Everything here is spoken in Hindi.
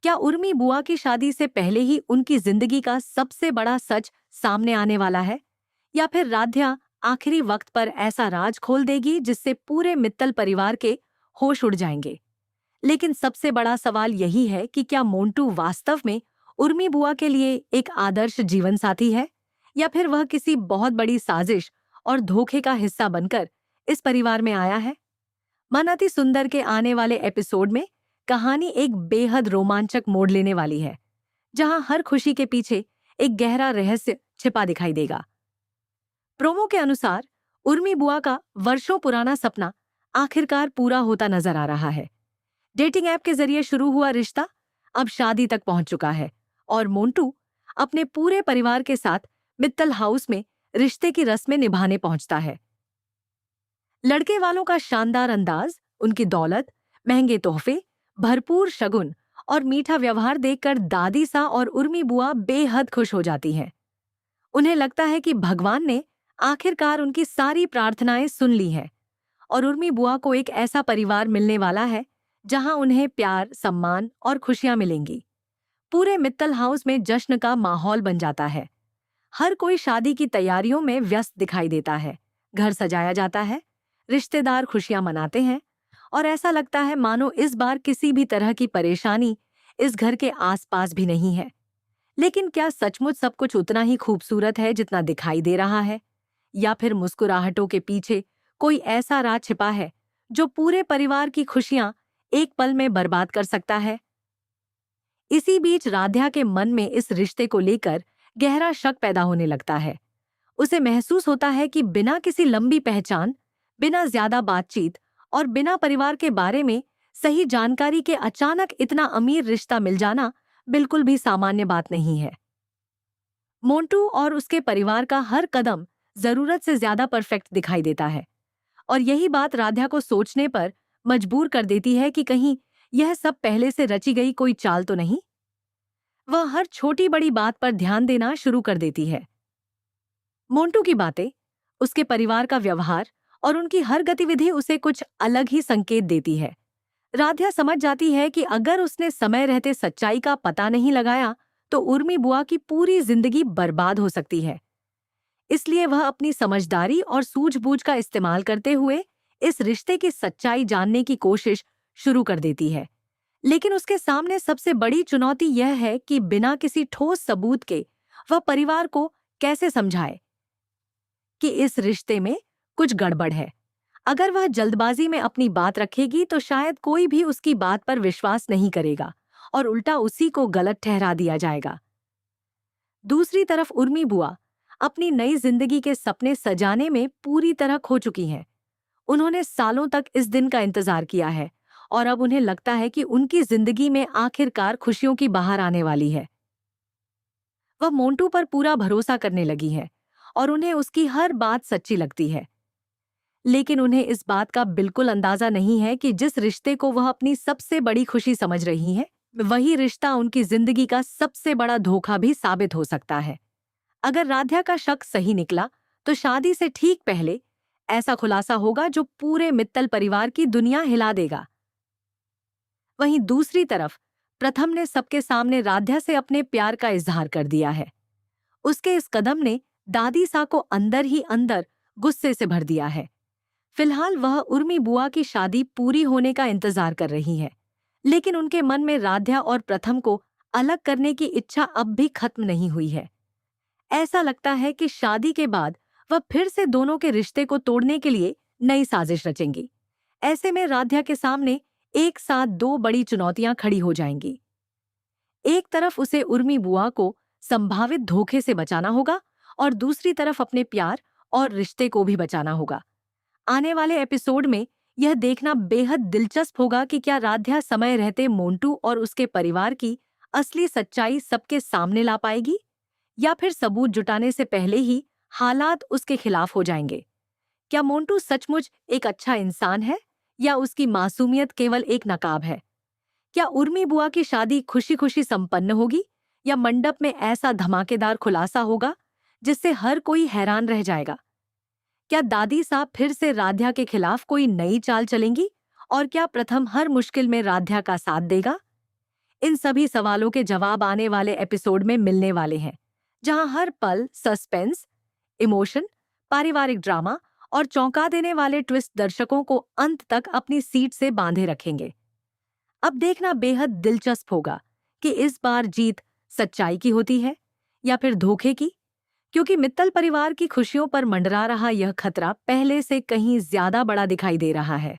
क्या उर्मी बुआ की शादी से पहले ही उनकी जिंदगी का सबसे बड़ा सच सामने आने वाला है, या फिर राध्या आखिरी वक्त पर ऐसा राज खोल देगी जिससे पूरे मित्तल परिवार के होश उड़ जाएंगे। लेकिन सबसे बड़ा सवाल यही है कि क्या मोंटू वास्तव में उर्मी बुआ के लिए एक आदर्श जीवन साथी है, या फिर वह किसी बहुत बड़ी साजिश और धोखे का हिस्सा बनकर इस परिवार में आया है। मन अति सुंदर के आने वाले एपिसोड में कहानी एक बेहद रोमांचक मोड़ लेने वाली है, जहां हर खुशी के पीछे एक गहरा रहस्य छिपा दिखाई देगा। प्रोमो के अनुसार उर्मी बुआ का वर्षों पुराना सपना आखिरकार पूरा होता नजर आ रहा है। डेटिंग ऐप के जरिए शुरू हुआ रिश्ता अब शादी तक पहुंच चुका है, और मोंटू अपने पूरे परिवार के साथ मित्तल हाउस में रिश्ते की रस्में निभाने पहुंचता है। लड़के वालों का शानदार अंदाज, उनकी दौलत, महंगे तोहफे, भरपूर शगुन और मीठा व्यवहार देखकर दादी सा और उर्मी बुआ बेहद खुश हो जाती हैं। उन्हें लगता है कि भगवान ने आखिरकार उनकी सारी प्रार्थनाएं सुन ली हैं, और उर्मी बुआ को एक ऐसा परिवार मिलने वाला है जहां उन्हें प्यार, सम्मान और खुशियां मिलेंगी। पूरे मित्तल हाउस में जश्न का माहौल बन जाता है। हर कोई शादी की तैयारियों में व्यस्त दिखाई देता है। घर सजाया जाता है, रिश्तेदार खुशियां मनाते हैं, और ऐसा लगता है मानो इस बार किसी भी तरह की परेशानी इस घर के आसपास भी नहीं है। लेकिन क्या सचमुच सब कुछ उतना ही खूबसूरत है जितना दिखाई दे रहा है, या फिर मुस्कुराहटों के पीछे कोई ऐसा राज छिपा है जो पूरे परिवार की खुशियां एक पल में बर्बाद कर सकता है। इसी बीच राध्या के मन में इस रिश्ते को लेकर गहरा शक पैदा होने लगता है। उसे महसूस होता है कि बिना किसी लंबी पहचान, बिना ज्यादा बातचीत और बिना परिवार के बारे में सही जानकारी के अचानक इतना अमीर रिश्ता मिल जाना बिल्कुल भी सामान्य बात नहीं है। मोंटू और उसके परिवार का हर कदम जरूरत से ज्यादा परफेक्ट दिखाई देता है, और यही बात राध्या को सोचने पर मजबूर कर देती है कि कहीं यह सब पहले से रची गई कोई चाल तो नहीं। वह हर छोटी बड़ी बात पर ध्यान देना शुरू कर देती है। मोंटू की बातें, उसके परिवार का व्यवहार और उनकी हर गतिविधि उसे कुछ अलग ही संकेत देती है। राध्या समझ जाती है कि अगर उसने समय रहते सच्चाई का पता नहीं लगाया तो उर्मी बुआ की पूरी जिंदगी बर्बाद हो सकती है। इसलिए वह अपनी समझदारी और सूझबूझ का इस्तेमाल करते हुए इस रिश्ते की सच्चाई जानने की कोशिश शुरू कर देती है। लेकिन उसके सामने सबसे बड़ी चुनौती यह है कि बिना किसी ठोस सबूत के वह परिवार को कैसे समझाए कि इस रिश्ते में कुछ गड़बड़ है। अगर वह जल्दबाजी में अपनी बात रखेगी तो शायद कोई भी उसकी बात पर विश्वास नहीं करेगा, और उल्टा उसी को गलत ठहरा दिया जाएगा। दूसरी तरफ उर्मी बुआ अपनी नई जिंदगी के सपने सजाने में पूरी तरह खो चुकी हैं। उन्होंने सालों तक इस दिन का इंतजार किया है, और अब उन्हें लगता है कि उनकी जिंदगी में आखिरकार खुशियों की बहार आने वाली है। वह मोंटू पर पूरा भरोसा करने लगी है, और उन्हें उसकी हर बात सच्ची लगती है। लेकिन उन्हें इस बात का बिल्कुल अंदाजा नहीं है कि जिस रिश्ते को वह अपनी सबसे बड़ी खुशी समझ रही है, वही रिश्ता उनकी जिंदगी का सबसे बड़ा धोखा भी साबित हो सकता है। अगर राध्या का शक सही निकला तो शादी से ठीक पहले ऐसा खुलासा होगा जो पूरे मित्तल परिवार की दुनिया हिला देगा। वहीं दूसरी तरफ प्रथम ने सबके सामने राध्या से अपने प्यार का इजहार कर दिया है। उसके इस कदम ने दादी सा को अंदर ही अंदर गुस्से से भर दिया है। फिलहाल वह उर्मी बुआ की शादी पूरी होने का इंतजार कर रही है, लेकिन उनके मन में राध्या और प्रथम को अलग करने की इच्छा अब भी खत्म नहीं हुई है। ऐसा लगता है कि शादी के बाद वह फिर से दोनों के रिश्ते को तोड़ने के लिए नई साजिश रचेंगी। ऐसे में राध्या के सामने एक साथ दो बड़ी चुनौतियां खड़ी हो जाएंगी। एक तरफ उसे उर्मी बुआ को संभावित धोखे से बचाना होगा, और दूसरी तरफ अपने प्यार और रिश्ते को भी बचाना होगा। आने वाले एपिसोड में यह देखना बेहद दिलचस्प होगा कि क्या राध्या समय रहते मोंटू और उसके परिवार की असली सच्चाई सबके सामने ला पाएगी, या फिर सबूत जुटाने से पहले ही हालात उसके खिलाफ हो जाएंगे। क्या मोंटू सचमुच एक अच्छा इंसान है, या उसकी मासूमियत केवल एक नकाब है? क्या उर्मी बुआ की शादी खुशी खुशी संपन्न होगी, या मंडप में ऐसा धमाकेदार खुलासा होगा जिससे हर कोई हैरान रह जाएगा? क्या दादी साहब फिर से राध्या के खिलाफ कोई नई चाल चलेंगी, और क्या प्रथम हर मुश्किल में राध्या का साथ देगा? इन सभी सवालों के जवाब आने वाले एपिसोड में मिलने वाले हैं, जहां हर पल सस्पेंस, इमोशन, पारिवारिक ड्रामा और चौंका देने वाले ट्विस्ट दर्शकों को अंत तक अपनी सीट से बांधे रखेंगे। अब देखना बेहद दिलचस्प होगा कि इस बार जीत सच्चाई की होती है या फिर धोखे की, क्योंकि मित्तल परिवार की खुशियों पर मंडरा रहा यह खतरा पहले से कहीं ज्यादा बड़ा दिखाई दे रहा है।